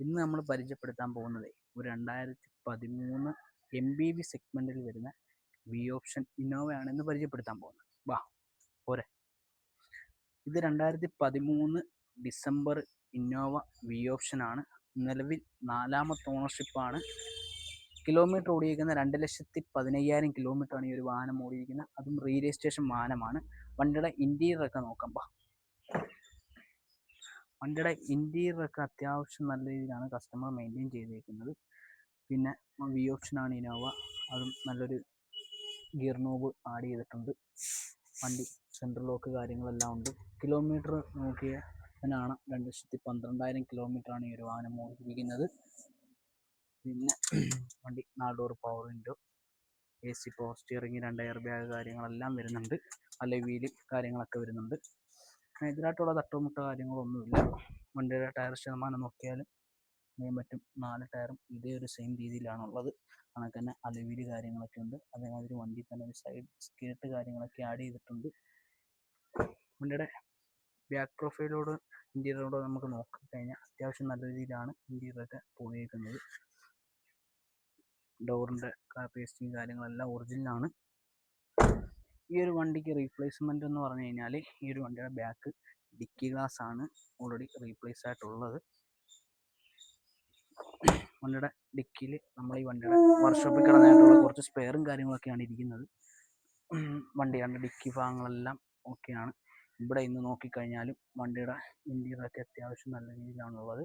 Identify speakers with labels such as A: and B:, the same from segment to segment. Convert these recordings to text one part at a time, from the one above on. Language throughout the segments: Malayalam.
A: ഇന്ന് നമ്മൾ പരിചയപ്പെടുത്താൻ പോകുന്നത് ഒരു 2013 MPV സെഗ്മെന്റിൽ വരുന്ന വി ഓപ്ഷൻ ഇന്നോവയാണ് ഇന്ന് പരിചയപ്പെടുത്താൻ പോകുന്നത്. വാ പോരെ. ഇത് 2013 ഡിസംബർ ഇന്നോവ വി ഓപ്ഷൻ ആണ്. നിലവിൽ 4ാമത്തെ ഓണർഷിപ്പാണ്. കിലോമീറ്റർ ഓടിയിരിക്കുന്ന 2,15,000 കിലോമീറ്ററാണ് ഈ ഒരു വാഹനം ഓടിയിരിക്കുന്നത്. അതും റീ രജിസ്ട്രേഷൻ വാഹനമാണ്. വണ്ടിയുടെ ഇൻറ്റീരിയറൊക്കെ നോക്കാം. വണ്ടിയുടെ ഇൻറ്റീരിയറൊക്കെ അത്യാവശ്യം നല്ല രീതിയിലാണ് കസ്റ്റമർ മെയിൻറ്റെയിൻ ചെയ്തേക്കുന്നത്. പിന്നെ വി ഓപ്ഷനാണ് ഇന്നോവ, അതും നല്ലൊരു ഗിയർ നോബ് ആഡ് ചെയ്തിട്ടുണ്ട്. വണ്ടി സെൻട്രൽ ലോക്ക് കാര്യങ്ങളെല്ലാം ഉണ്ട്. കിലോമീറ്റർ നോക്കിയതിനാണ് 2,12,000 കിലോമീറ്ററാണ് ഈ ഒരു വാഹനം ഓടിയിരിക്കുന്നത്. പിന്നെ വണ്ടി 4 door power window, AC power steering, 2 air bag കാര്യങ്ങളെല്ലാം വരുന്നുണ്ട്. അല്ലെ വീല് കാര്യങ്ങളൊക്കെ വരുന്നുണ്ട്. ഇതിനായിട്ടുള്ള തട്ടുമുട്ട കാര്യങ്ങളൊന്നുമില്ല. വണ്ടിയുടെ ടയർ ശതമാനം നോക്കിയാലും അറിയാൻ പറ്റും. 4 ടയറും ഇതേ ഒരു സെയിം രീതിയിലാണുള്ളത്. കണക്ക് തന്നെ അലവീല് കാര്യങ്ങളൊക്കെ ഉണ്ട്. അതേമാതിരി വണ്ടി തന്നെ ഒരു സൈഡ് സ്കേർട്ട് കാര്യങ്ങളൊക്കെ ആഡ് ചെയ്തിട്ടുണ്ട്. വണ്ടിയുടെ ബാക്ക് പ്രൊഫൈലോട് ഇൻറ്റീരിയറോട് നമുക്ക് നോക്കിക്കഴിഞ്ഞാൽ അത്യാവശ്യം നല്ല രീതിയിലാണ് ഇൻറ്റീരിയറൊക്കെ പോയിരിക്കുന്നത്. ഡോറിൻ്റെ പേസ്റ്റിങ് കാര്യങ്ങളെല്ലാം ഒറിജിനലാണ്. ഈ ഒരു വണ്ടിക്ക് റീപ്ലേസ്മെൻ്റ് എന്ന് പറഞ്ഞു കഴിഞ്ഞാൽ ഈ ഒരു വണ്ടിയുടെ ബാക്ക് ഡിക്കി ഗ്ലാസ് ആണ് ഓൾറെഡി റീപ്ലേസ് ആയിട്ടുള്ളത്. വണ്ടിയുടെ ഡിക്കിയിൽ നമ്മൾ ഈ വണ്ടിയുടെ വർക്ക്ഷോപ്പിൽ കിടന്നായിട്ടുള്ള കുറച്ച് സ്പെയറും കാര്യങ്ങളൊക്കെയാണ് ഇരിക്കുന്നത്. വണ്ടിയുടെ ഡിക്കി ഭാഗങ്ങളെല്ലാം ഓക്കെയാണ്. ഇവിടെ ഇന്ന് നോക്കിക്കഴിഞ്ഞാലും വണ്ടിയുടെ ഇൻറ്റീരിയറൊക്കെ അത്യാവശ്യം നല്ല രീതിയിലാണുള്ളത്.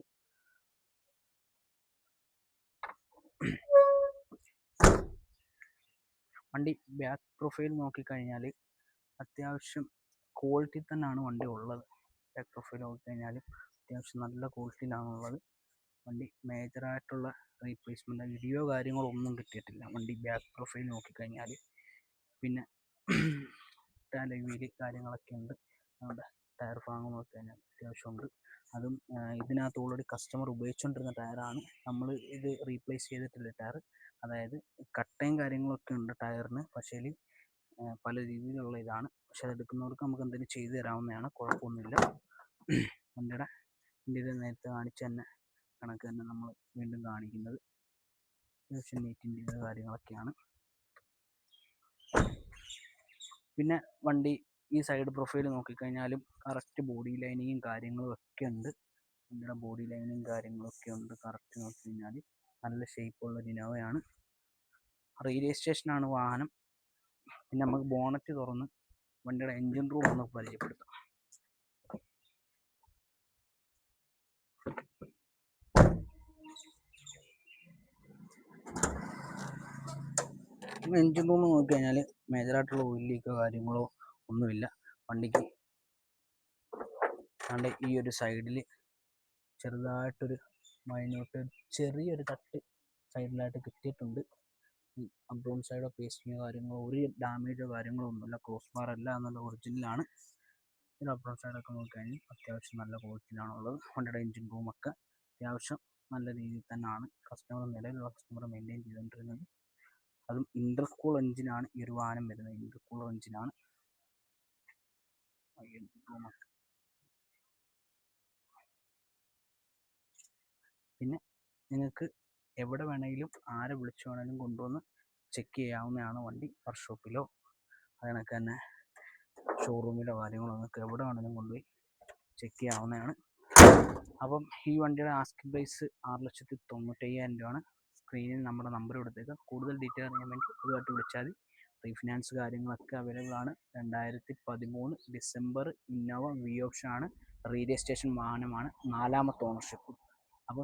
A: വണ്ടി ബാക്ക് പ്രൊഫൈൽ നോക്കിക്കഴിഞ്ഞാൽ അത്യാവശ്യം ക്വാളിറ്റി തന്നെയാണ് വണ്ടി ഉള്ളത്. ബാക്ക് പ്രൊഫൈൽ നോക്കിക്കഴിഞ്ഞാലും അത്യാവശ്യം നല്ല ക്വാളിറ്റിയിലാണുള്ളത്. വണ്ടി മേജറായിട്ടുള്ള റീപ്ലേസ്മെൻ്റ് വീഡിയോ കാര്യങ്ങളൊന്നും കിട്ടിയിട്ടില്ല വണ്ടി ബാക്ക് പ്രൊഫൈൽ നോക്കിക്കഴിഞ്ഞാൽ. പിന്നെ വീല് കാര്യങ്ങളൊക്കെ ഉണ്ട്. നമ്മുടെ ടയർ ഭാഗം നോക്കിക്കഴിഞ്ഞാൽ അത്യാവശ്യമുണ്ട്. അതും ഇതിനകത്ത് ഓൾറെഡി കസ്റ്റമർ ഉപയോഗിച്ചുകൊണ്ടിരുന്ന ടയറാണ്. നമ്മൾ ഇത് റീപ്ലേസ് ചെയ്തിട്ടില്ല ടയർ. അതായത് കട്ടയും കാര്യങ്ങളൊക്കെ ഉണ്ട് ടയറിന്. പക്ഷേ പല രീതിയിലുള്ള ഇതാണ്. പക്ഷെ അതെടുക്കുന്നവർക്ക് നമുക്ക് എന്തെങ്കിലും ചെയ്തു തരാവുന്നതാണ്, കുഴപ്പമൊന്നുമില്ല. വണ്ടിയുടെ ഇന്ത്യയിൽ നേരത്തെ കാണിച്ച് തന്നെ കണക്ക് തന്നെ നമ്മൾ വീണ്ടും കാണിക്കുന്നത് അത്യാവശ്യം നീറ്റിൻ്റെ കാര്യങ്ങളൊക്കെയാണ്. പിന്നെ വണ്ടി ഈ സൈഡ് പ്രൊഫൈൽ നോക്കിക്കഴിഞ്ഞാലും കറക്റ്റ് ബോഡി ലൈനിങ്ങും കാര്യങ്ങളും ഒക്കെ ഉണ്ട്. വണ്ടിയുടെ ബോഡി ലൈനിങ്ങും കാര്യങ്ങളൊക്കെ ഉണ്ട്. കറക്റ്റ് നോക്കിക്കഴിഞ്ഞാൽ നല്ല ഷേപ്പുള്ള ഇന്നോവയാണ്. റീ രജിസ്ട്രേഷനാണ് വാഹനം. പിന്നെ നമുക്ക് ബോണറ്റ് തുറന്ന് വണ്ടിയുടെ എൻജിൻ റൂം ഒന്ന് പരിചയപ്പെടുത്താം. എൻജിൻ റൂം നോക്കിക്കഴിഞ്ഞാൽ മേജറായിട്ടുള്ള ഓയിൽ ലീക്കോ കാര്യങ്ങളോ ഒന്നുമില്ല. വണ്ടിക്ക് അതിൻ്റെ ഈ ഒരു സൈഡിൽ ചെറുതായിട്ടൊരു മൈന്യൂട്ട് ചെറിയൊരു തട്ട് സൈഡിലായിട്ട് കിട്ടിയിട്ടുണ്ട്. അബ്രോൺ സൈഡോ പേസ്റ്റിങ്ങോ കാര്യങ്ങളോ ഒരു ഡാമേജോ കാര്യങ്ങളോ ഒന്നുമില്ല. ക്രോസ് ബാർ എല്ലാം എന്നുള്ള ഒറിജിനലാണ്. ഇതിൽ അബ്രോൺ സൈഡൊക്കെ നോക്കിക്കഴിഞ്ഞാൽ അത്യാവശ്യം നല്ല ക്വാളിറ്റിയിലാണുള്ളത്. വണ്ടിയുടെ എൻജിൻ റൂമൊക്കെ അത്യാവശ്യം നല്ല രീതിയിൽ തന്നെയാണ് നിലവിലുള്ള കസ്റ്റമർ മെയിൻറ്റെയിൻ ചെയ്തുകൊണ്ടിരുന്നത്. അതും ഇൻ്റർകൂൾ എഞ്ചിനാണ് ഈ ഒരു വാഹനം വരുന്നത്. ഇൻ്റർകൂളർ എഞ്ചിനാണ് എൻജിൻ റൂമൊക്കെ. പിന്നെ നിങ്ങൾക്ക് എവിടെ വേണമെങ്കിലും ആരെ വിളിച്ചു വേണമെങ്കിലും കൊണ്ടുവന്ന് ചെക്ക് ചെയ്യാവുന്നതാണ്. വണ്ടി വർക്ക്ഷോപ്പിലോ അതിനൊക്കെ തന്നെ ഷോറൂമിലോ കാര്യങ്ങളോ നിങ്ങൾക്ക് എവിടെ വേണമെങ്കിലും കൊണ്ടുപോയി ചെക്ക് ചെയ്യാവുന്നതാണ്. അപ്പം ഈ വണ്ടിയുടെ ആസ്കിംഗ് പ്രൈസ് 6,95,000 രൂപയാണ്. സ്ക്രീനിൽ നമ്മുടെ നമ്പർ കൊടുത്തേക്കാം. കൂടുതൽ ഡീറ്റെയിൽ അറിയാൻ വേണ്ടി ഇതുമായിട്ട് വിളിച്ചാൽ റീഫിനാൻസ് കാര്യങ്ങളൊക്കെ അവൈലബിൾ ആണ്. 2013 ഡിസംബർ ഇന്നോവ വി ഓപ്ഷൻ ആണ്. റീ രജിസ്ട്രേഷൻ വാഹനമാണ്. 4ാമത്തെ ഓണർഷിപ്പ്.